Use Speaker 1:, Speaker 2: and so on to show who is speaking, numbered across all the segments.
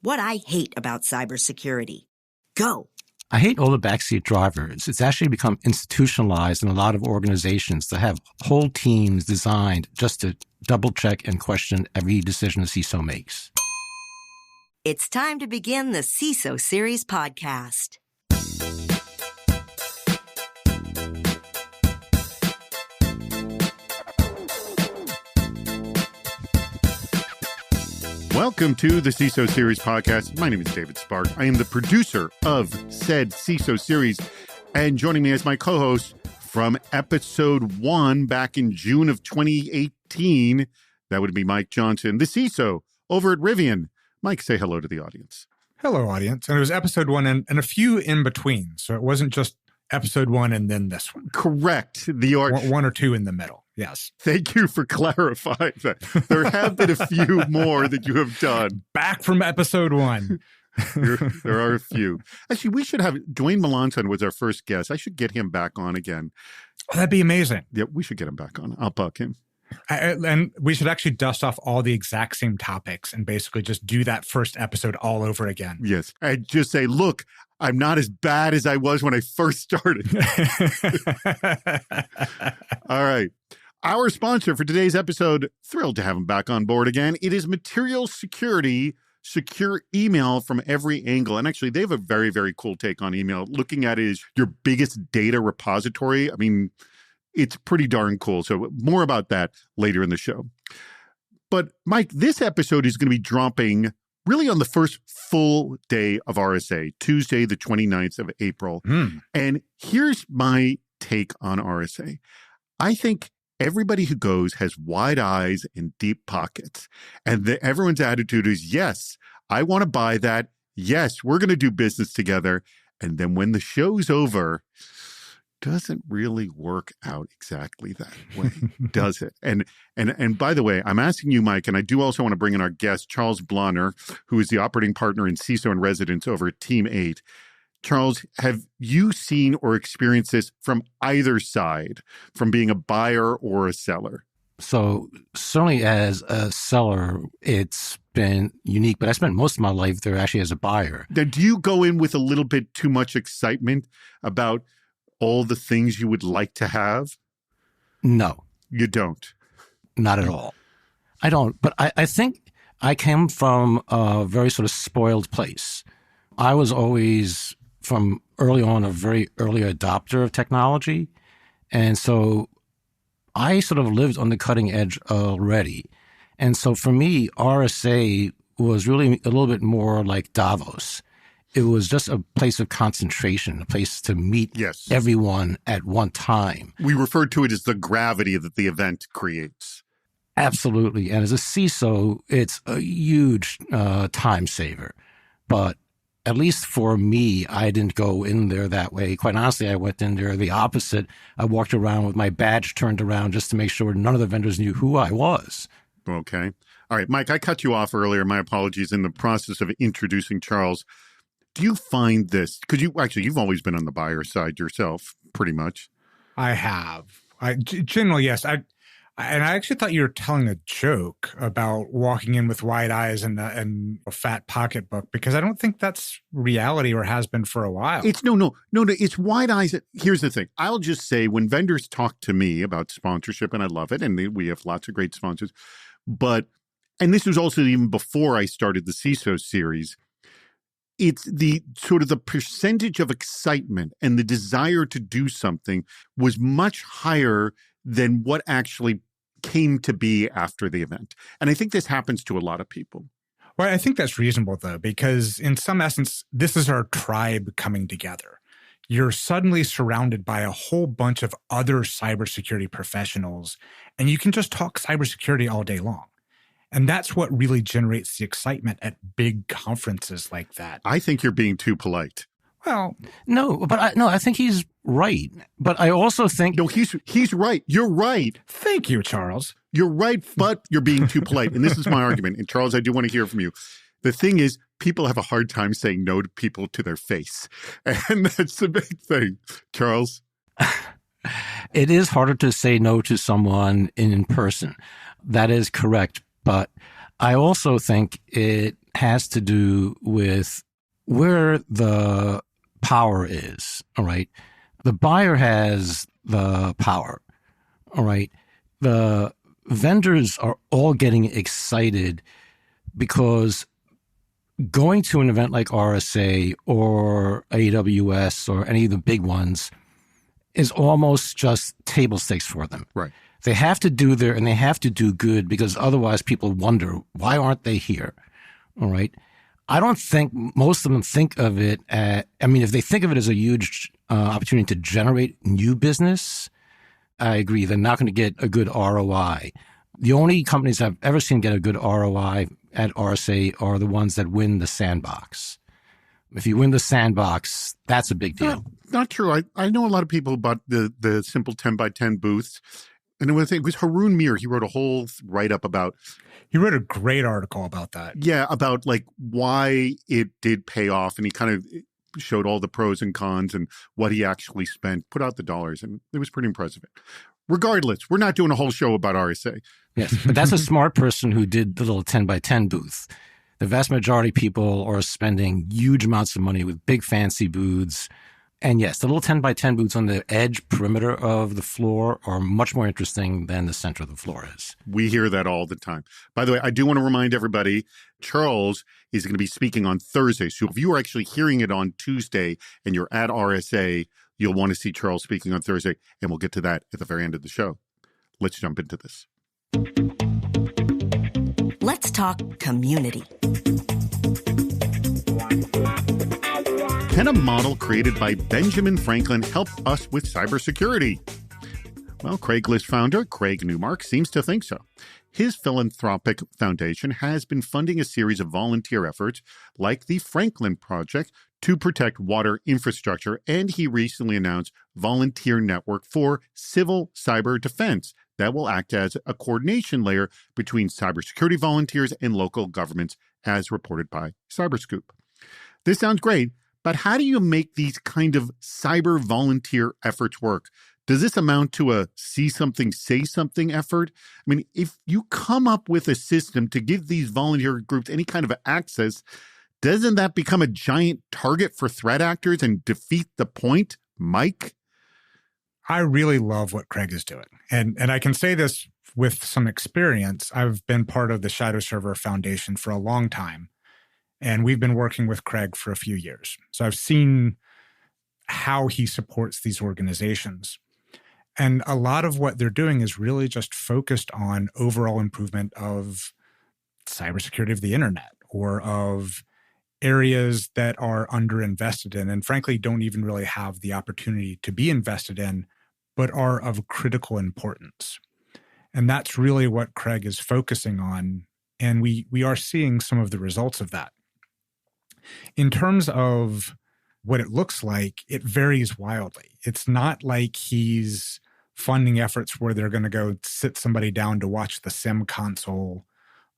Speaker 1: What I hate about cybersecurity. Go.
Speaker 2: I hate all the backseat drivers. It's actually become institutionalized in a lot of organizations that have whole teams designed just to double check and question every decision a CISO makes.
Speaker 1: It's time to begin the CISO Series podcast.
Speaker 3: Welcome to the CISO Series podcast. My name is David Spark. I am the producer of said CISO Series. And joining me as my co-host from episode 1 back in June of 2018, that would be Mike Johnson, the CISO over at Rivian. Mike, say hello to the audience.
Speaker 4: Hello, audience. And it was episode 1 and a few in between. So it wasn't just episode 1 and then this one.
Speaker 3: Correct.
Speaker 4: One or two in the middle. Yes.
Speaker 3: Thank you for clarifying that. There have been a few more that you have done.
Speaker 4: Back from episode 1.
Speaker 3: There are a few. Actually, we should have Dwayne Melanson was our first guest. I should get him back on again.
Speaker 4: Oh, that'd be amazing.
Speaker 3: Yeah, we should get him back on. I'll bug him.
Speaker 4: And we should actually dust off all the exact same topics and basically just do that first episode all over again.
Speaker 3: Yes. And just say, look, I'm not as bad as I was when I first started. All right. Our sponsor for today's episode, thrilled to have him back on board again. It is Material Security, secure email from every angle. And actually, they have a very, very cool take on email. Looking at it as your biggest data repository. I mean, it's pretty darn cool. So more about that later in the show. But Mike, this episode is going to be dropping really on the first full day of RSA, Tuesday, the 29th of April. And here's my take on RSA. I think everybody who goes has wide eyes and deep pockets. And everyone's attitude is, yes, I want to buy that. Yes, we're going to do business together. And then when the show's over, doesn't really work out exactly that way, does it? And by the way, I'm asking you, Mike, and I do also want to bring in our guest, Charles Blonner, who is the operating partner in CISO in residence over at Team 8. Charles, have you seen or experienced this from either side, from being a buyer or a seller?
Speaker 2: So certainly as a seller, it's been unique, but I spent most of my life there actually as a buyer.
Speaker 3: Now, do you go in with a little bit too much excitement about all the things you would like to have?
Speaker 2: No.
Speaker 3: You don't?
Speaker 2: Not at all. I don't. But I think I came from a very sort of spoiled place. I was always, from early on, a very early adopter of technology. And so I sort of lived on the cutting edge already. And so for me, RSA was really a little bit more like Davos. It was just a place of concentration, a place to meet everyone at one time.
Speaker 3: We refer to it as the gravity that the event creates.
Speaker 2: Absolutely. And as a CISO, it's a huge time saver. But at least for me, I didn't go in there that way. Quite honestly, I went in there the opposite. I walked around with my badge turned around just to make sure none of the vendors knew who I was.
Speaker 3: Okay. All right, Mike, I cut you off earlier. My apologies. In the process of introducing Charles, do you find this, because you've always been on the buyer side yourself, pretty much.
Speaker 4: I have. Generally, yes. I actually thought you were telling a joke about walking in with wide eyes and a fat pocketbook, because I don't think that's reality or has been for a while.
Speaker 3: It's no. It's wide eyes. Here's the thing. I'll just say, when vendors talk to me about sponsorship, and I love it, and we have lots of great sponsors, and this was also even before I started the CISO series, it's the sort of the percentage of excitement and the desire to do something was much higher than what actually came to be after the event. And I think this happens to a lot of people.
Speaker 4: Well, I think that's reasonable, though, because in some essence, this is our tribe coming together. You're suddenly surrounded by a whole bunch of other cybersecurity professionals, and you can just talk cybersecurity all day long. And that's what really generates the excitement at big conferences like that.
Speaker 3: I think you're being too polite.
Speaker 4: Well,
Speaker 2: no, but I think he's right. But I also think
Speaker 3: no, he's right. You're right.
Speaker 4: Thank you, Charles.
Speaker 3: You're right, but you're being too polite. And this is my argument. And Charles, I do want to hear from you. The thing is, people have a hard time saying no to people to their face, and that's the big thing. Charles,
Speaker 2: it is harder to say no to someone in person. That is correct. But I also think it has to do with where the power is, all right? The buyer has the power, all right? The vendors are all getting excited because going to an event like RSA or AWS or any of the big ones is almost just table stakes for them.
Speaker 3: Right.
Speaker 2: They have to do there and they have to do good because otherwise people wonder, why aren't they here? All right. I don't think most of them think of it if they think of it as a huge opportunity to generate new business, I agree. They're not going to get a good ROI. The only companies I've ever seen get a good ROI at RSA are the ones that win the sandbox. If you win the sandbox, that's a big deal.
Speaker 3: Not true. I know a lot of people about the simple 10 by 10 booths. And it was Haroon Mir. He wrote a whole write-up about...
Speaker 4: He wrote a great article about that.
Speaker 3: Yeah, about like why it did pay off. And he kind of showed all the pros and cons and what he actually spent, put out the dollars. And it was pretty impressive. Regardless, we're not doing a whole show about RSA.
Speaker 2: Yes, but that's a smart person who did the little 10 by 10 booth. The vast majority of people are spending huge amounts of money with big fancy booths. And yes, the little 10 by 10 booths on the edge perimeter of the floor are much more interesting than the center of the floor is.
Speaker 3: We hear that all the time. By the way, I do want to remind everybody, Charles is going to be speaking on Thursday. So if you are actually hearing it on Tuesday and you're at RSA, you'll want to see Charles speaking on Thursday. And we'll get to that at the very end of the show. Let's jump into this.
Speaker 1: Let's talk community.
Speaker 3: Can a model created by Benjamin Franklin help us with cybersecurity? Well, Craigslist founder Craig Newmark seems to think so. His philanthropic foundation has been funding a series of volunteer efforts like the Franklin Project to protect water infrastructure, and he recently announced Volunteer Network for Civil Cyber Defense that will act as a coordination layer between cybersecurity volunteers and local governments, as reported by Cyberscoop. This sounds great, but how do you make these kind of cyber volunteer efforts work? Does this amount to a see something, say something effort? I mean, if you come up with a system to give these volunteer groups any kind of access, doesn't that become a giant target for threat actors and defeat the point, Mike?
Speaker 4: I really love what Craig is doing. And I can say this with some experience. I've been part of the Shadow Server Foundation for a long time, and we've been working with Craig for a few years. So I've seen how he supports these organizations. And a lot of what they're doing is really just focused on overall improvement of cybersecurity of the internet or of areas that are underinvested in and frankly don't even really have the opportunity to be invested in, but are of critical importance. And that's really what Craig is focusing on. And we are seeing some of the results of that. In terms of what it looks like, it varies wildly. It's not like he's funding efforts where they're going to go sit somebody down to watch the SIM console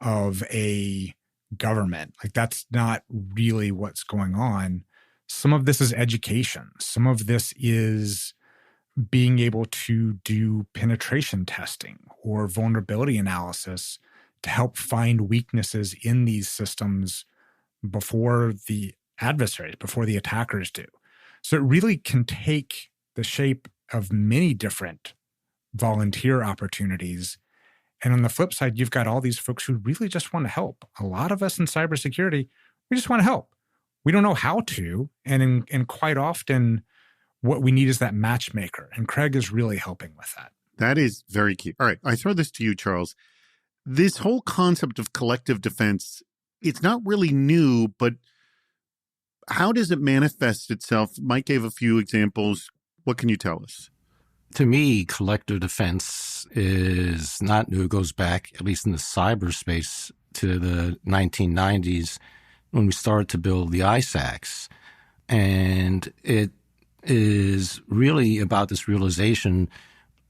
Speaker 4: of a government. Like, that's not really what's going on. Some of this is education. Some of this is being able to do penetration testing or vulnerability analysis to help find weaknesses in these systems before the adversaries, before the attackers do. So it really can take the shape of many different volunteer opportunities. And on the flip side, you've got all these folks who really just want to help. A lot of us in cybersecurity, we just want to help. We don't know how to. And quite often, what we need is that matchmaker. And Craig is really helping with that.
Speaker 3: That is very key. All right, I throw this to you, Charles. This whole concept of collective defense, it's not really new, but how does it manifest itself? Mike gave a few examples. What can you tell us?
Speaker 2: To me, collective defense is not new. It goes back, at least in the cyberspace, to the 1990s when we started to build the ISACs. And it is really about this realization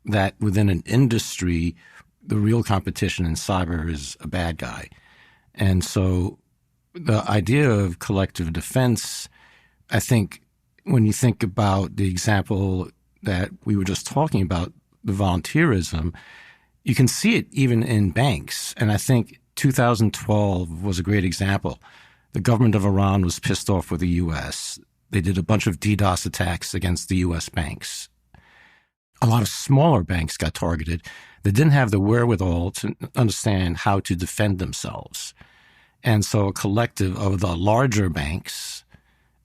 Speaker 2: that within an industry, the real competition in cyber is a bad guy. And so the idea of collective defense, I think when you think about the example that we were just talking about, the volunteerism, you can see it even in banks. And I think 2012 was a great example. The government of Iran was pissed off with the U.S. They did a bunch of DDoS attacks against the U.S. banks. A lot of smaller banks got targeted. They didn't have the wherewithal to understand how to defend themselves. And so a collective of the larger banks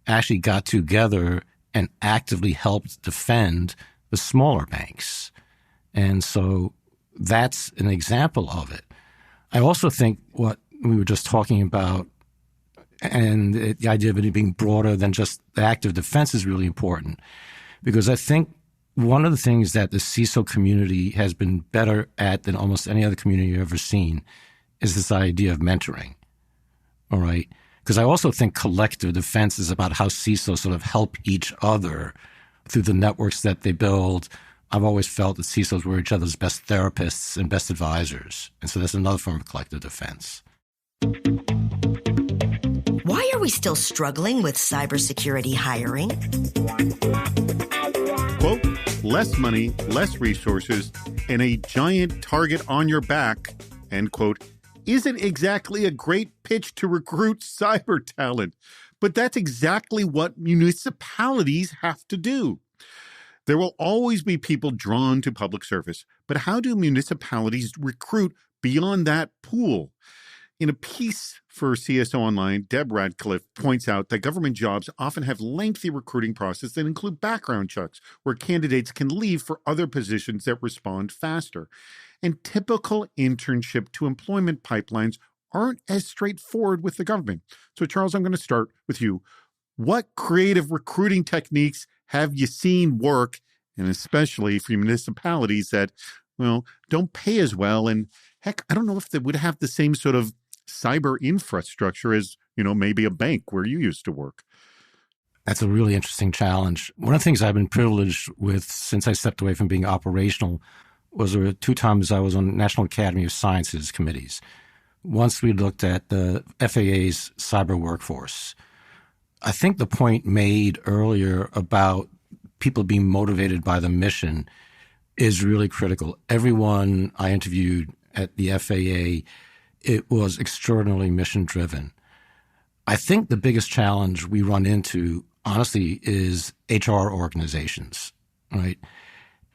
Speaker 2: actually got together and actively helped defend the smaller banks. And so that's an example of it. I also think what we were just talking about and the idea of it being broader than just the active defense is really important, because I think one of the things that the CISO community has been better at than almost any other community I've ever seen is this idea of mentoring. All right. Because I also think collective defense is about how CISOs sort of help each other through the networks that they build. I've always felt that CISOs were each other's best therapists and best advisors. And so that's another form of collective defense.
Speaker 1: Why are we still struggling with cybersecurity hiring?
Speaker 3: Quote, less money, less resources, and a giant target on your back, end quote, isn't exactly a great pitch to recruit cyber talent. But that's exactly what municipalities have to do. There will always be people drawn to public service, but how do municipalities recruit beyond that pool? In a piece for CISO Online, Deb Radcliffe points out that government jobs often have lengthy recruiting processes that include background checks, where candidates can leave for other positions that respond faster. And typical internship to employment pipelines aren't as straightforward with the government. So, Charles, I'm going to start with you. What creative recruiting techniques have you seen work, and especially for municipalities that, well, don't pay as well? And heck, I don't know if they would have the same sort of cyber infrastructure as, maybe a bank where you used to work.
Speaker 2: That's a really interesting challenge. One of the things I've been privileged with since I stepped away from being operational was 2 times I was on National Academy of Sciences committees. Once we looked at the FAA's cyber workforce. I think the point made earlier about people being motivated by the mission is really critical. Everyone I interviewed at the FAA, it was extraordinarily mission-driven. I think the biggest challenge we run into, honestly, is HR organizations, right?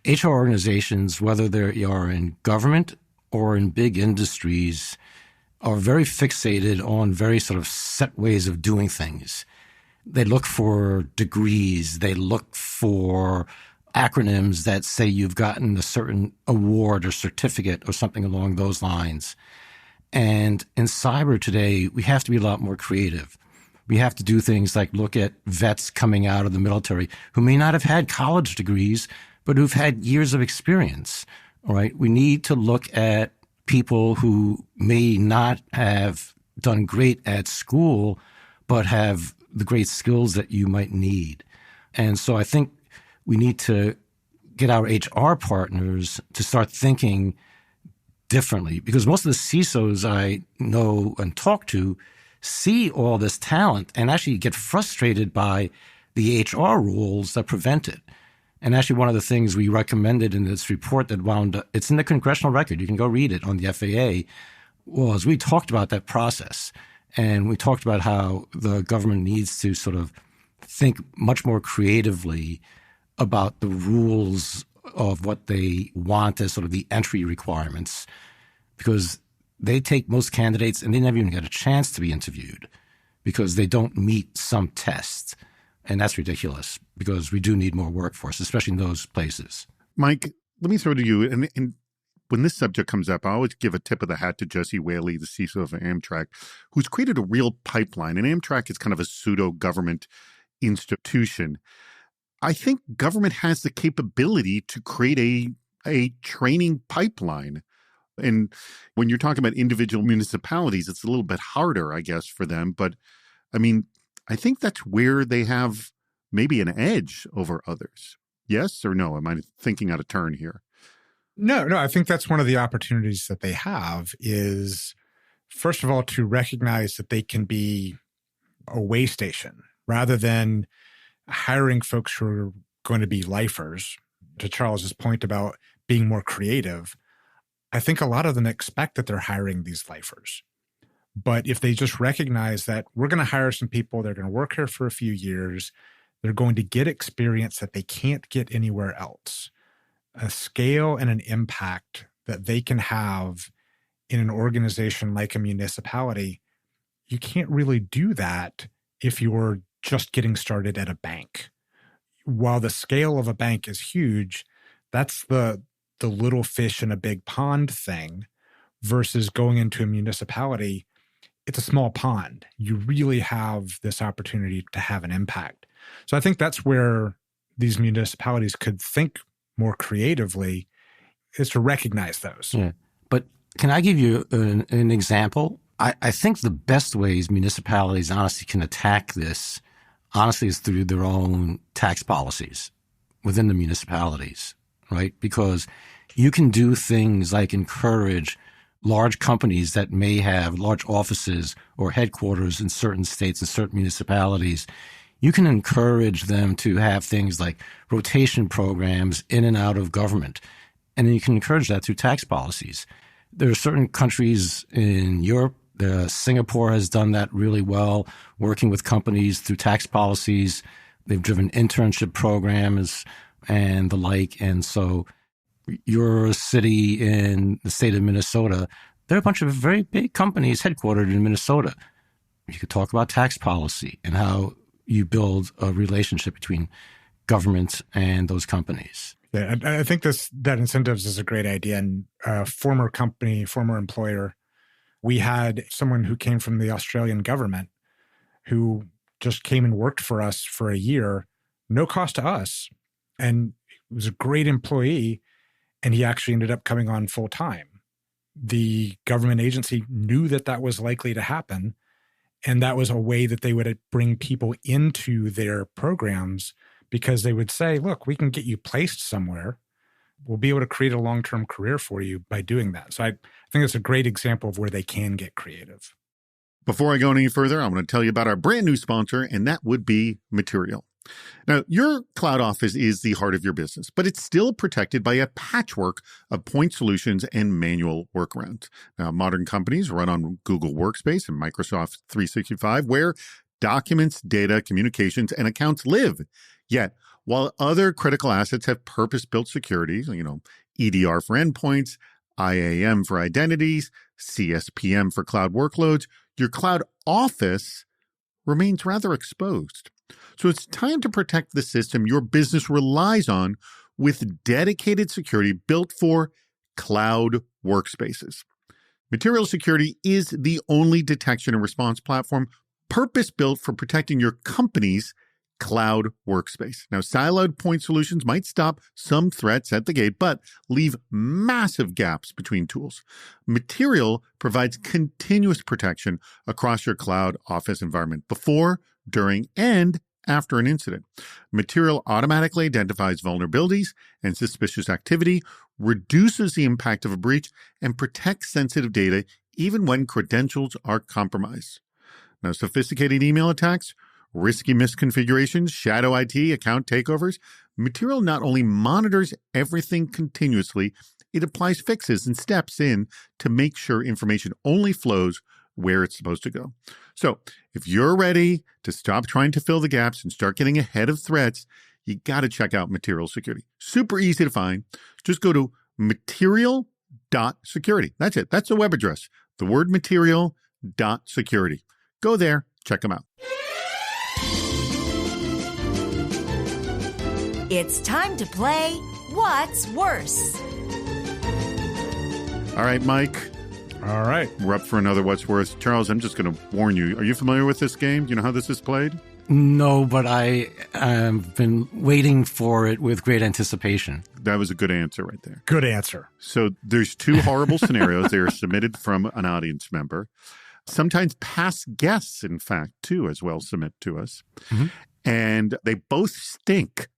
Speaker 2: HR organizations, whether they are in government or in big industries, are very fixated on very sort of set ways of doing things. They look for degrees. They look for acronyms that say you've gotten a certain award or certificate or something along those lines. And in cyber today, we have to be a lot more creative. We have to do things like look at vets coming out of the military who may not have had college degrees, but who've had years of experience. All right. We need to look at people who may not have done great at school, but have the great skills that you might need. And so I think we need to get our HR partners to start thinking differently, because most of the CISOs I know and talk to see all this talent and actually get frustrated by the HR rules that prevent it. And actually one of the things we recommended in this report that wound up, it's in the congressional record, you can go read it on the FAA, was we talked about that process. And we talked about how the government needs to sort of think much more creatively about the rules of what they want as sort of the entry requirements, because they take most candidates and they never even get a chance to be interviewed because they don't meet some tests. And that's ridiculous, because we do need more workforce, especially in those places.
Speaker 3: Mike, let me throw to you. And when this subject comes up, I always give a tip of the hat to Jesse Whaley, the CISO of Amtrak, who's created a real pipeline. And Amtrak is kind of a pseudo-government institution. I think government has the capability to create a training pipeline. And when you're talking about individual municipalities, it's a little bit harder, I guess, for them. But I mean, I think that's where they have maybe an edge over others. Yes or no? Am I thinking out of turn here?
Speaker 4: No, I think that's one of the opportunities that they have is, first of all, to recognize that they can be a way station rather than hiring folks who are going to be lifers. To Charles's point about being more creative, I think a lot of them expect that they're hiring these lifers. But if they just recognize that we're going to hire some people, they're going to work here for a few years, they're going to get experience that they can't get anywhere else, a scale and an impact that they can have in an organization like a municipality, you can't really do that if you're just getting started at a bank. While the scale of a bank is huge, that's the little fish in a big pond thing versus going into a municipality. It's a small pond. You really have this opportunity to have an impact. So I think that's where these municipalities could think more creatively, is to recognize those.
Speaker 2: Yeah. But can I give you an example? I think the best ways municipalities honestly can attack this, honestly, is through their own tax policies within the municipalities, right? Because you can do things like encourage large companies that may have large offices or headquarters in certain states and certain municipalities. You can encourage them to have things like rotation programs in and out of government. And then you can encourage that through tax policies. There are certain countries in Europe, Singapore has done that really well, working with companies through tax policies. They've driven internship programs and the like. And so your city in the state of Minnesota, there are a bunch of very big companies headquartered in Minnesota. You could talk about tax policy and how you build a relationship between government and those companies.
Speaker 4: Yeah, I think that incentives is a great idea. And former employer, we had someone who came from the Australian government who just came and worked for us for a year, no cost to us. And he was a great employee, and he actually ended up coming on full time. The government agency knew that was likely to happen, and that was a way that they would bring people into their programs, because they would say, look, we can get you placed somewhere. We'll be able to create a long-term career for you by doing that. So I think it's a great example of where they can get creative.
Speaker 3: Before I go any further, I'm going to tell you about our brand new sponsor, and that would be Material. Now, your cloud office is the heart of your business, but it's still protected by a patchwork of point solutions and manual workarounds. Now, modern companies run on Google Workspace and Microsoft 365, where documents, data, communications, and accounts live. Yet, while other critical assets have purpose-built security, EDR for endpoints, IAM for identities, CSPM for cloud workloads, your cloud office remains rather exposed. So it's time to protect the system your business relies on with dedicated security built for cloud workspaces. Material Security is the only detection and response platform purpose-built for protecting your company's cloud workspace. Now, siloed point solutions might stop some threats at the gate, but leave massive gaps between tools. Material provides continuous protection across your cloud office environment before, during, and after an incident. Material automatically identifies vulnerabilities and suspicious activity, reduces the impact of a breach, and protects sensitive data even when credentials are compromised. Now, sophisticated email attacks, risky misconfigurations, shadow IT, account takeovers, Material not only monitors everything continuously, it applies fixes and steps in to make sure information only flows where it's supposed to go. So if you're ready to stop trying to fill the gaps and start getting ahead of threats, you got to check out Material Security. Super easy to find. Just go to material.security. That's it. That's the web address. The word material.security. Go there. Check them out.
Speaker 1: It's time to play What's Worse?
Speaker 3: All right, Mike.
Speaker 4: All right.
Speaker 3: We're up for another What's Worse. Charles, I'm just going to warn you. Are you familiar with this game? Do you know how this is played?
Speaker 2: No, but I have been waiting for it with great anticipation.
Speaker 3: That was a good answer right there.
Speaker 4: Good answer.
Speaker 3: So there's two horrible scenarios. They are submitted from an audience member. Sometimes past guests, in fact, too, as well, submit to us. Mm-hmm. And they both stink.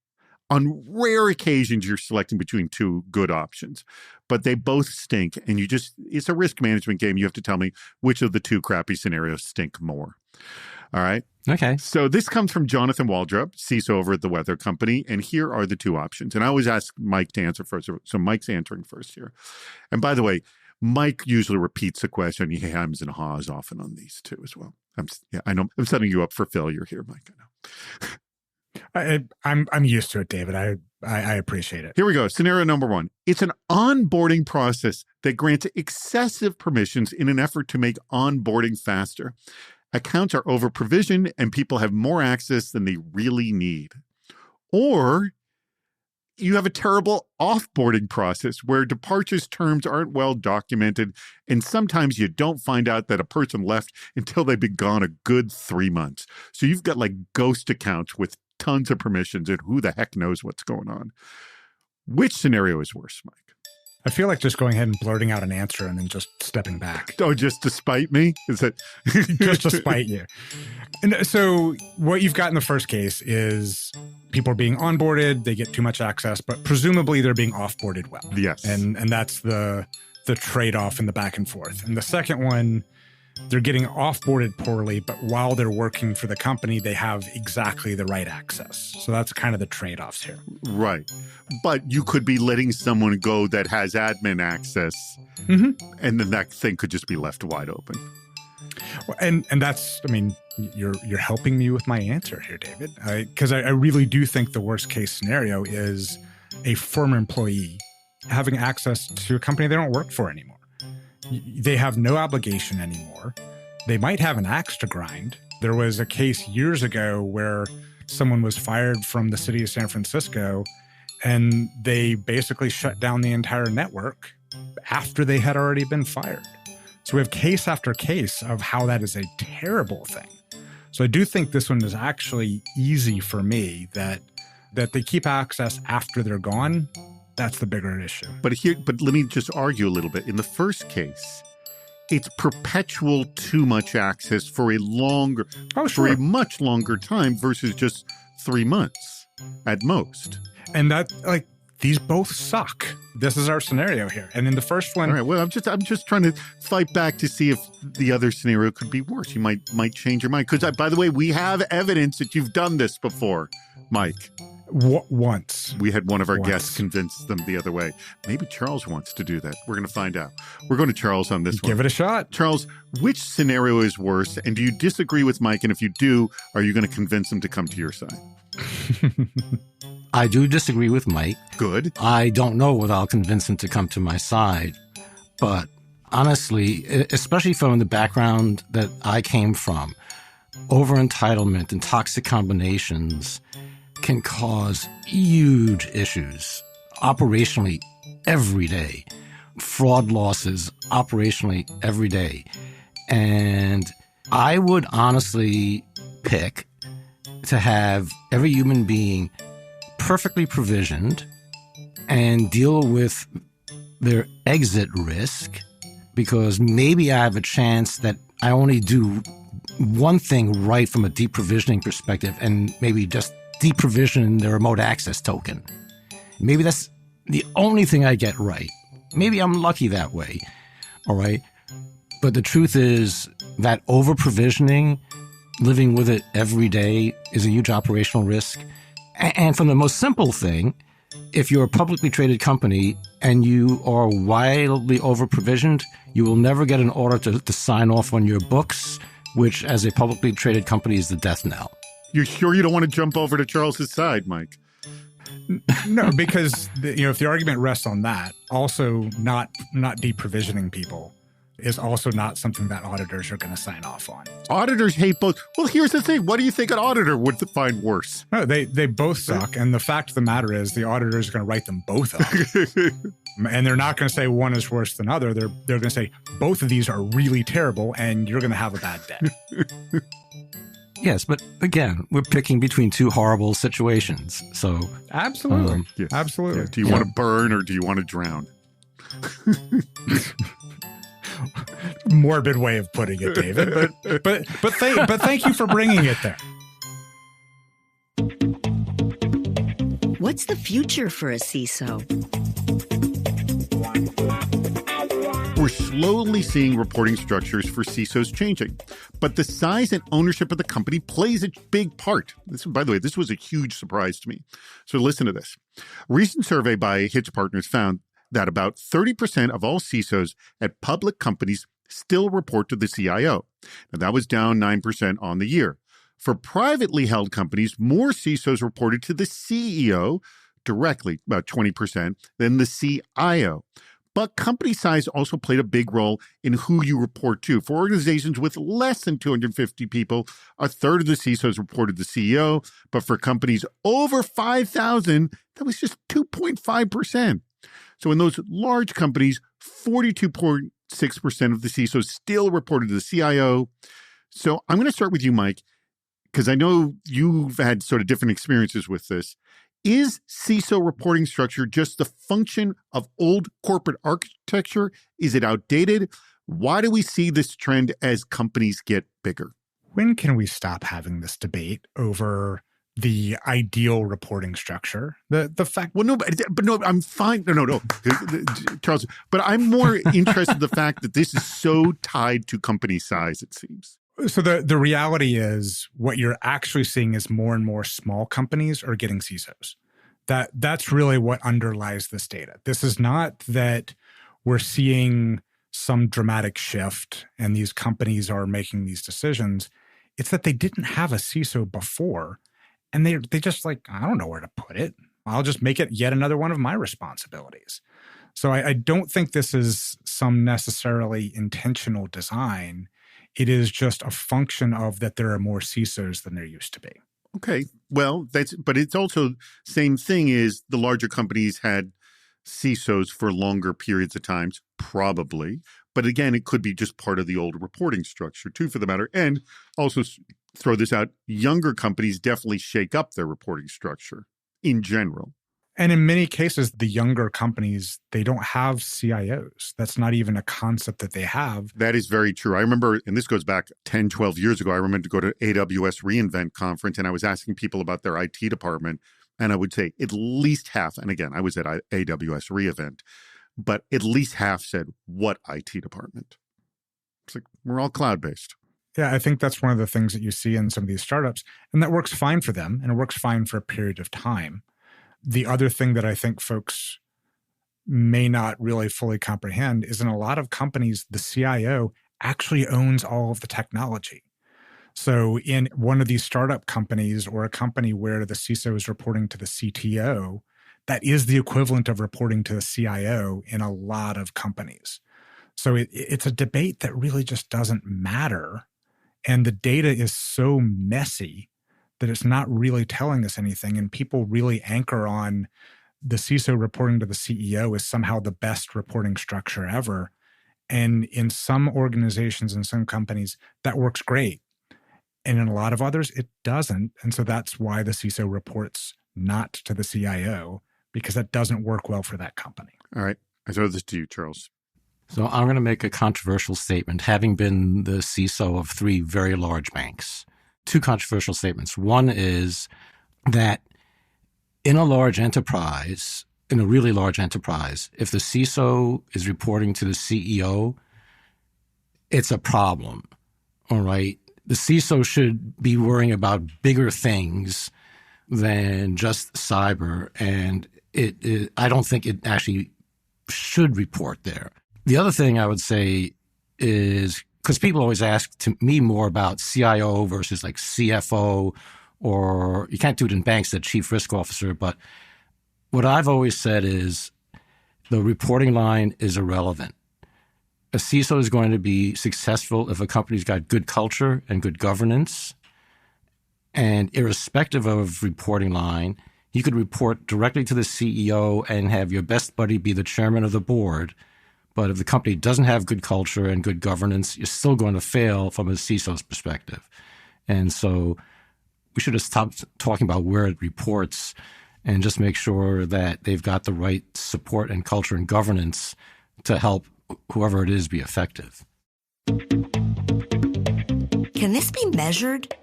Speaker 3: On rare occasions, you're selecting between two good options, but they both stink. And it's a risk management game. You have to tell me which of the two crappy scenarios stink more. All right.
Speaker 2: Okay.
Speaker 3: So this comes from Jonathan Waldrop, CISO over at the Weather Company. And here are the two options. And I always ask Mike to answer first. So Mike's answering first here. And by the way, Mike usually repeats the question. He hems and haws often on these too as well. I know. I'm setting you up for failure here, Mike. I know.
Speaker 4: I'm used to it, David. I appreciate it.
Speaker 3: Here we go. Scenario number 1. It's an onboarding process that grants excessive permissions in an effort to make onboarding faster. Accounts are over-provisioned and people have more access than they really need. Or you have a terrible offboarding process where departures terms aren't well documented, and sometimes you don't find out that a person left until they've been gone a good 3 months. So you've got like ghost accounts with tons of permissions, and who the heck knows what's going on. Which scenario is worse, Mike?
Speaker 4: I feel like just going ahead and blurting out an answer and then just stepping back.
Speaker 3: Oh, just to spite me? Is that
Speaker 4: just to spite you? And so what you've got in the first case is people are being onboarded, they get too much access, but presumably they're being offboarded well.
Speaker 3: Yes.
Speaker 4: And that's the trade-off in the back and forth. And the second one, they're getting offboarded poorly, but while they're working for the company, they have exactly the right access. So that's kind of the trade-offs here.
Speaker 3: Right. But you could be letting someone go that has admin access, and then that thing could just be left wide open.
Speaker 4: Well, and that's, I mean, you're helping me with my answer here, David, because I really do think the worst case scenario is a former employee having access to a company they don't work for anymore. They have no obligation anymore. They might have an axe to grind. There was a case years ago where someone was fired from the city of San Francisco, and they basically shut down the entire network after they had already been fired. So we have case after case of how that is a terrible thing. So I do think this one is actually easy for me, that they keep access after they're gone. That's the bigger issue.
Speaker 3: But let me just argue a little bit. In the first case, it's perpetual too much access for a much longer time versus just 3 months at most.
Speaker 4: And that, like, these both suck. This is our scenario here. And in the first one,
Speaker 3: all right. Well, I'm just trying to fight back to see if the other scenario could be worse. You might change your mind. Because by the way, we have evidence that you've done this before, Mike.
Speaker 4: Once.
Speaker 3: We had one of our guests convince them the other way. Maybe Charles wants to do that. We're going to find out. We're going to Charles on this one.
Speaker 4: Give it a shot.
Speaker 3: Charles, which scenario is worse? And do you disagree with Mike? And if you do, are you going to convince him to come to your side?
Speaker 2: I do disagree with Mike.
Speaker 3: Good.
Speaker 2: I don't know whether I'll convince him to come to my side. But honestly, especially from the background that I came from, over-entitlement and toxic combinations can cause huge issues operationally every day. Fraud losses operationally every day. And I would honestly pick to have every human being perfectly provisioned and deal with their exit risk, because maybe I have a chance that I only do one thing right from a deprovisioning perspective, and maybe just deprovision the remote access token. Maybe that's the only thing I get right. Maybe I'm lucky that way. All right. But the truth is that over provisioning, living with it every day, is a huge operational risk. And from the most simple thing, if you're a publicly traded company and you are wildly over provisioned, you will never get an order to sign off on your books, which as a publicly traded company is the death knell.
Speaker 3: You're sure you don't want to jump over to Charles's side, Mike?
Speaker 4: No, because if the argument rests on that, also not deprovisioning people is also not something that auditors are going to sign off on.
Speaker 3: Auditors hate both. Well, here's the thing. What do you think an auditor would find worse?
Speaker 4: No, they both suck. And the fact of the matter is the auditor is going to write them both up. And they're not going to say one is worse than other. They're going to say both of these are really terrible and you're going to have a bad day.
Speaker 2: Yes, but again, we're picking between two horrible situations. So
Speaker 4: absolutely.
Speaker 3: Yes.
Speaker 4: Absolutely.
Speaker 3: Yeah. Do you want to burn or do you want to drown?
Speaker 4: Morbid way of putting it, David. But thank you for bringing it there.
Speaker 1: What's the future for a CISO?
Speaker 3: We're slowly seeing reporting structures for CISOs changing, but the size and ownership of the company plays a big part. By the way, this was a huge surprise to me. So listen to this. A recent survey by Hitch Partners found that about 30% of all CISOs at public companies still report to the CIO. Now, that was down 9% on the year. For privately held companies, more CISOs reported to the CEO directly, about 20%, than the CIO. But company size also played a big role in who you report to. For organizations with less than 250 people, a third of the CISOs reported the CEO. But for companies over 5,000, that was just 2.5%. So in those large companies, 42.6% of the CISOs still reported to the CIO. So I'm going to start with you, Mike, because I know you've had sort of different experiences with this. Is CISO reporting structure just the function of old corporate architecture? Is it outdated? Why do we see this trend as companies get bigger?
Speaker 4: When can we stop having this debate over the ideal reporting structure? The fact.
Speaker 3: Well, no, but no, I'm fine. No, Charles. But I'm more interested in the fact that this is so tied to company size, it seems.
Speaker 4: So the reality is what you're actually seeing is more and more small companies are getting CISOs. That's really what underlies this data. This is not that we're seeing some dramatic shift and these companies are making these decisions. It's that they didn't have a CISO before and they just like, I don't know where to put it. I'll just make it yet another one of my responsibilities. So I don't think this is some necessarily intentional design. It is just a function of that there are more CISOs than there used to be.
Speaker 3: Okay. Well, but it's also same thing is the larger companies had CISOs for longer periods of times, probably. But again, it could be just part of the old reporting structure too, for the matter. And also throw this out, younger companies definitely shake up their reporting structure in general.
Speaker 4: And in many cases, the younger companies, they don't have CIOs. That's not even a concept that they have.
Speaker 3: That is very true. I remember, and this goes back 10, 12 years ago, I remember to go to AWS reInvent conference, and I was asking people about their IT department, and I would say at least half, and again, I was at AWS reInvent, but at least half said, what IT department? It's like, we're all cloud-based.
Speaker 4: Yeah, I think that's one of the things that you see in some of these startups, and that works fine for them, and it works fine for a period of time. The other thing that I think folks may not really fully comprehend is in a lot of companies, the CIO actually owns all of the technology. So in one of these startup companies or a company where the CISO is reporting to the CTO, that is the equivalent of reporting to the CIO in a lot of companies. So it's a debate that really just doesn't matter. And the data is so messy that it's not really telling us anything. And people really anchor on the CISO reporting to the CEO as somehow the best reporting structure ever. And in some organizations and some companies, that works great. And in a lot of others, it doesn't. And so that's why the CISO reports not to the CIO, because that doesn't work well for that company.
Speaker 3: All right. I throw this to you, Charles.
Speaker 2: So I'm going to make a controversial statement, having been the CISO of 3 very large banks. 2 controversial statements. One is that in a large enterprise, in a really large enterprise, if the CISO is reporting to the CEO, it's a problem, all right? The CISO should be worrying about bigger things than just cyber, and I don't think it actually should report there. The other thing I would say is, because people always ask to me more about CIO versus like CFO, or you can't do it in banks, the chief risk officer. But what I've always said is the reporting line is irrelevant. A CISO is going to be successful if a company's got good culture and good governance. And irrespective of reporting line, you could report directly to the CEO and have your best buddy be the chairman of the board. But if the company doesn't have good culture and good governance, you're still going to fail from a CISO's perspective. And so we should have stopped talking about where it reports and just make sure that they've got the right support and culture and governance to help whoever it is be effective.
Speaker 1: Can this be measured?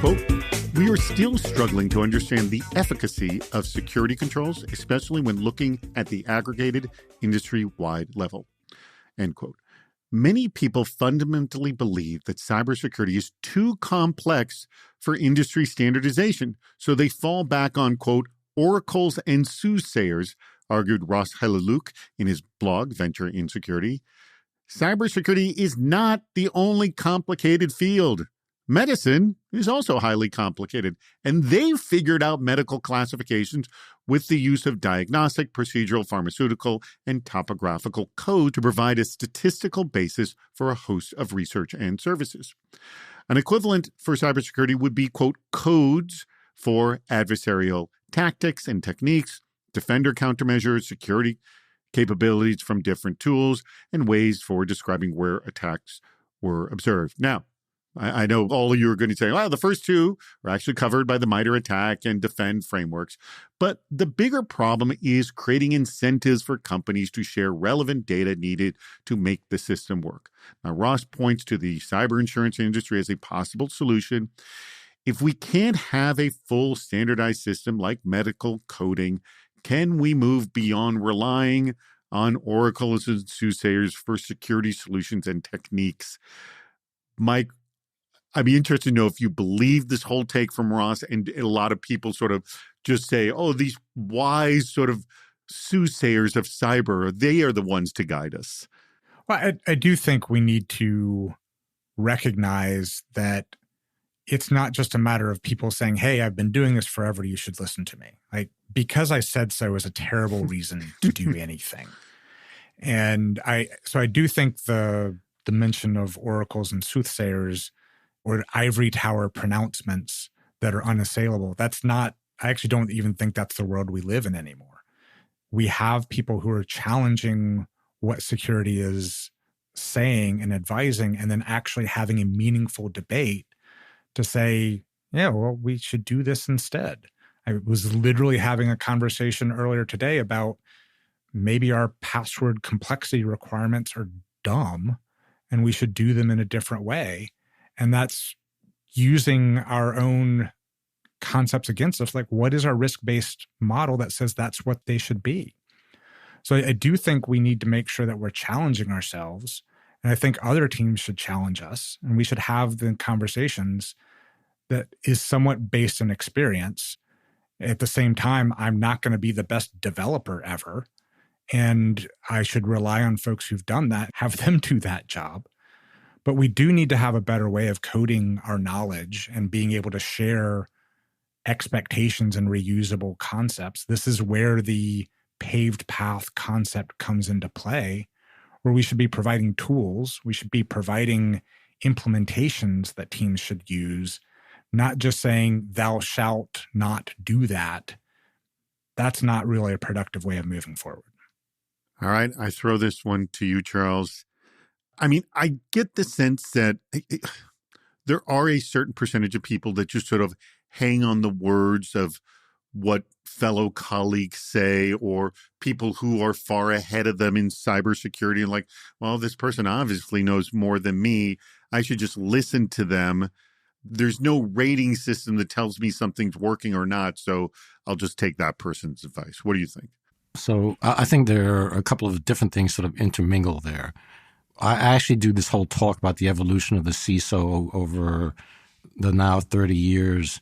Speaker 3: Well, we are still struggling to understand the efficacy of security controls, especially when looking at the aggregated industry-wide level. End quote. Many people fundamentally believe that cybersecurity is too complex for industry standardization, so they fall back on, quote, oracles and soothsayers, argued Ross Haliluk in his blog, Venture in Security. Cybersecurity is not the only complicated field. Medicine is also highly complicated, and they've figured out medical classifications with the use of diagnostic, procedural, pharmaceutical, and topographical code to provide a statistical basis for a host of research and services. An equivalent for cybersecurity would be, quote, codes for adversarial tactics and techniques, defender countermeasures, security capabilities from different tools, and ways for describing where attacks were observed. Now, I know all of you are going to say, well, the first two are actually covered by the MITRE ATT&CK and defend frameworks. But the bigger problem is creating incentives for companies to share relevant data needed to make the system work. Now, Ross points to the cyber insurance industry as a possible solution. If we can't have a full standardized system like medical coding, can we move beyond relying on oracles and soothsayers for security solutions and techniques? Mike, I'd be interested to know if you believe this whole take from Ross, and a lot of people sort of just say, oh, these wise sort of soothsayers of cyber, they are the ones to guide us.
Speaker 4: Well, I do think we need to recognize that it's not just a matter of people saying, hey, I've been doing this forever, you should listen to me. Like, because I said so is a terrible reason to do anything. And so I do think the mention of oracles and soothsayers or ivory tower pronouncements that are unassailable, I actually don't even think that's the world we live in anymore. We have people who are challenging what security is saying and advising, and then actually having a meaningful debate to say, yeah, well, we should do this instead. I was literally having a conversation earlier today about maybe our password complexity requirements are dumb and we should do them in a different way. And that's using our own concepts against us. Like, what is our risk-based model that says that's what they should be? So I do think we need to make sure that we're challenging ourselves. And I think other teams should challenge us. And we should have the conversations that is somewhat based in experience. At the same time, I'm not going to be the best developer ever. And I should rely on folks who've done that, have them do that job. But we do need to have a better way of coding our knowledge and being able to share expectations and reusable concepts. This is where the paved path concept comes into play, where we should be providing tools. We should be providing implementations that teams should use, not just saying, thou shalt not do that. That's not really a productive way of moving forward.
Speaker 3: All right. I throw this one to you, Charles. I mean, I get the sense that there are a certain percentage of people that just sort of hang on the words of what fellow colleagues say, or people who are far ahead of them in cybersecurity, and like, well, this person obviously knows more than me. I should just listen to them. There's no rating system that tells me something's working or not, so I'll just take that person's advice. What do you think?
Speaker 2: So I think there are a couple of different things sort of intermingle there. I actually do this whole talk about the evolution of the CISO over the now 30 years,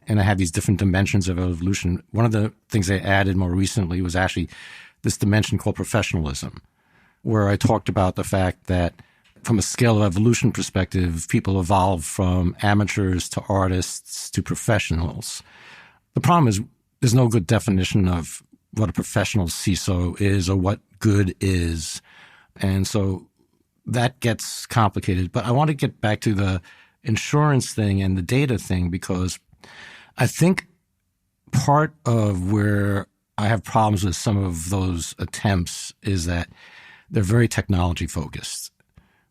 Speaker 2: and I have these different dimensions of evolution. One of the things I added more recently was actually this dimension called professionalism, where I talked about the fact that from a scale of evolution perspective, people evolve from amateurs to artists to professionals. The problem is there's no good definition of what a professional CISO is or what good is. And so that gets complicated. But I want to get back to the insurance thing and the data thing, because I think part of where I have problems with some of those attempts is that they're very technology focused.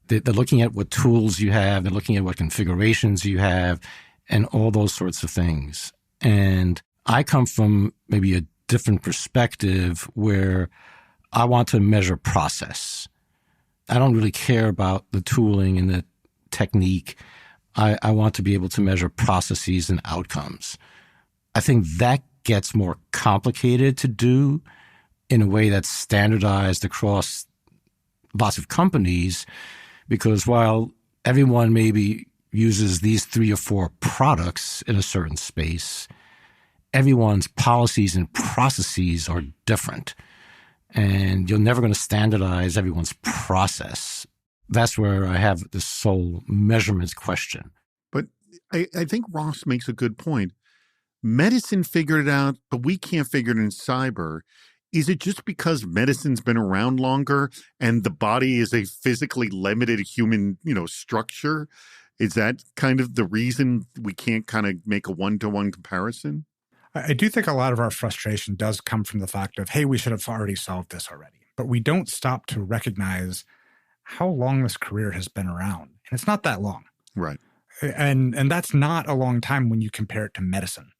Speaker 2: They're looking at what tools you have, they're looking at what configurations you have, and all those sorts of things. And I come from maybe a different perspective where I want to measure process. I don't really care about the tooling and the technique. I want to be able to measure processes and outcomes. I think that gets more complicated to do in a way that's standardized across lots of companies, because while everyone maybe uses these 3 or 4 products in a certain space, everyone's policies and processes are different. And you're never going to standardize everyone's process. That's where I have this whole measurements question.
Speaker 3: But I think Ross makes a good point. Medicine figured it out, but we can't figure it in cyber. Is it just because medicine's been around longer and the body is a physically limited human, structure? Is that kind of the reason we can't kind of make a one-to-one comparison?
Speaker 4: I do think a lot of our frustration does come from the fact of, hey, we should have already solved this already. But we don't stop to recognize how long this career has been around. And it's not that long.
Speaker 3: Right.
Speaker 4: And that's not a long time when you compare it to medicine.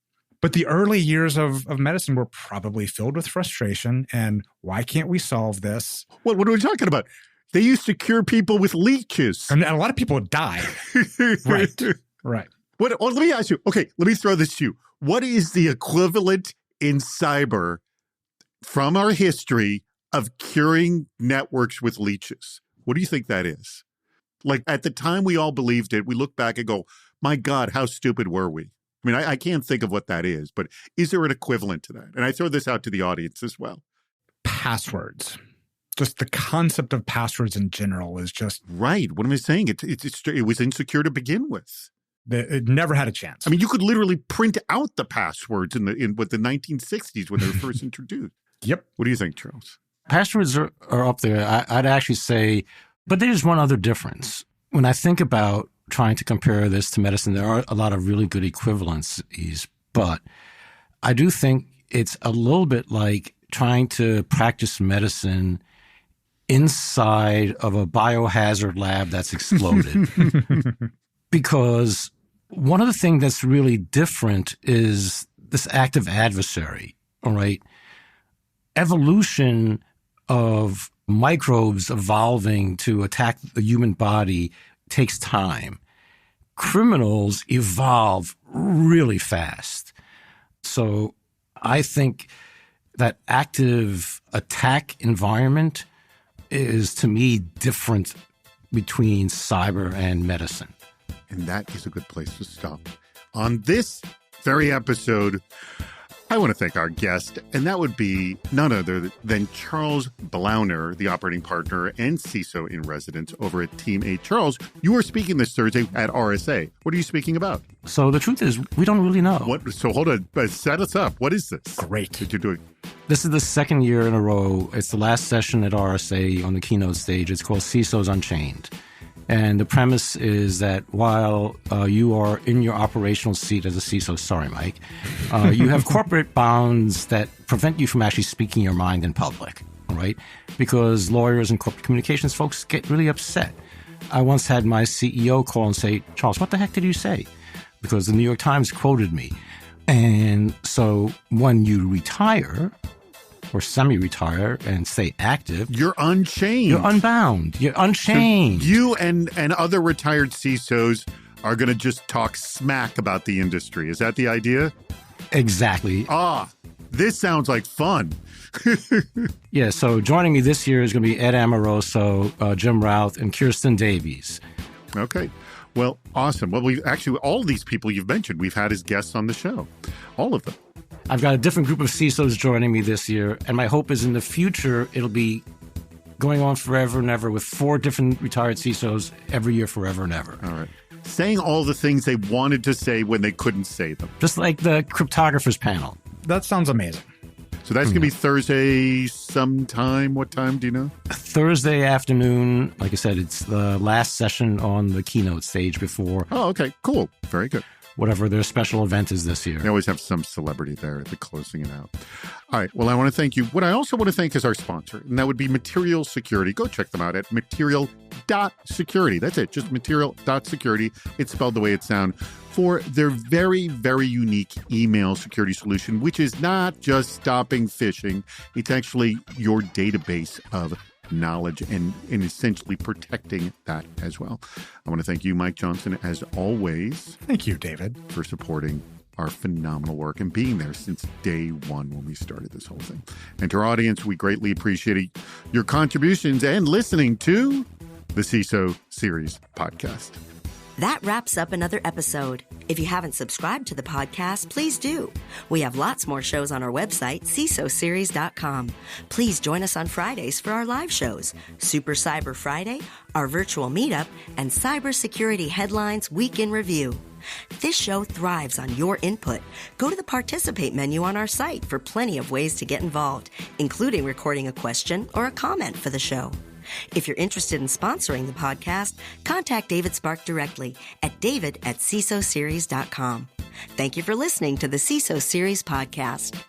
Speaker 4: But the early years of medicine were probably filled with frustration and why can't we solve this?
Speaker 3: What are we talking about? They used to cure people with leeches.
Speaker 4: And a lot of people died. Right.
Speaker 3: Let me ask you. Okay, let me throw this to you. What is the equivalent in cyber from our history of curing networks with leeches? What do you think that is? Like at the time we all believed it, we look back and go, my God, how stupid were we? I mean, I can't think of what that is, but is there an equivalent to that? And I throw this out to the audience as well.
Speaker 4: Passwords. Just the concept of passwords in general is just...
Speaker 3: Right. What am I saying? It was insecure to begin with.
Speaker 4: It never had a chance.
Speaker 3: I mean, you could literally print out the passwords in the 1960s when they were first introduced.
Speaker 4: Yep.
Speaker 3: What do you think, Charles?
Speaker 2: Passwords are up there. I'd actually say, but there's one other difference. When I think about trying to compare this to medicine, there are a lot of really good equivalencies, but I do think it's a little bit like trying to practice medicine inside of a biohazard lab that's exploded. Because one of the things that's really different is this active adversary, all right? Evolution of microbes evolving to attack the human body takes time. Criminals evolve really fast. So I think that active attack environment is, to me, different between cyber and medicine.
Speaker 3: And that is a good place to stop. On this very episode, I want to thank our guest, and that would be none other than Charles Blauner, the operating partner and CISO in residence over at Team 8. Charles, you are speaking this Thursday at RSA. What are you speaking about?
Speaker 2: So the truth is, we don't really know.
Speaker 3: So hold on. Set us up. What is this?
Speaker 4: Great.
Speaker 3: That you're doing?
Speaker 2: This is the second year in a row. It's the last session at RSA on the keynote stage. It's called CISOs Unchained. And the premise is that while you are in your operational seat as a CISO, sorry, Mike, you have corporate bounds that prevent you from actually speaking your mind in public, all right? Because lawyers and corporate communications folks get really upset. I once had my CEO call and say, Charles, what the heck did you say? Because the New York Times quoted me. And so when you retire or semi-retire and stay active,
Speaker 3: you're unchained.
Speaker 2: You're unbound. You're unchained.
Speaker 3: So you and other retired CISOs are going to just talk smack about the industry. Is that the idea?
Speaker 2: Exactly.
Speaker 3: This sounds like fun.
Speaker 2: Yeah, so joining me this year is going to be Ed Amoroso, Jim Routh, and Kirsten Davies.
Speaker 3: Okay. Well, awesome. Well, we've actually, all of these people you've mentioned, we've had as guests on the show. All of them.
Speaker 2: I've got a different group of CISOs joining me this year, and my hope is in the future it'll be going on forever and ever with 4 different retired CISOs every year forever and ever.
Speaker 3: All right. Saying all the things they wanted to say when they couldn't say them.
Speaker 2: Just like the cryptographers panel.
Speaker 4: That sounds amazing.
Speaker 3: So that's going to be Thursday sometime. What time do you know?
Speaker 2: Thursday afternoon. Like I said, it's the last session on the keynote stage before.
Speaker 3: Oh, okay. Cool. Very good.
Speaker 2: Whatever their special event is this year.
Speaker 3: They always have some celebrity there at the closing it out. All right. Well, I want to thank you. What I also want to thank is our sponsor, and that would be Material Security. Go check them out at material.security. That's it. Just material.security. It's spelled the way it sounds. For their very, very unique email security solution, which is not just stopping phishing. It's actually your database of knowledge and essentially protecting that as well. I want to thank you, Mike Johnson, as always.
Speaker 4: Thank you, David,
Speaker 3: for supporting our phenomenal work and being there since day one when we started this whole thing. And to our audience, we greatly appreciate your contributions and listening to the CISO Series podcast.
Speaker 1: That wraps up another episode. If you haven't subscribed to the podcast, please do. We have lots more shows on our website, CISOseries.com. Please join us on Fridays for our live shows, Super Cyber Friday, our virtual meetup, and Cybersecurity Headlines Week in Review. This show thrives on your input. Go to the Participate menu on our site for plenty of ways to get involved, including recording a question or a comment for the show. If you're interested in sponsoring the podcast, contact David Spark directly at david@cisoseries.com. Thank you for listening to the CISO Series podcast.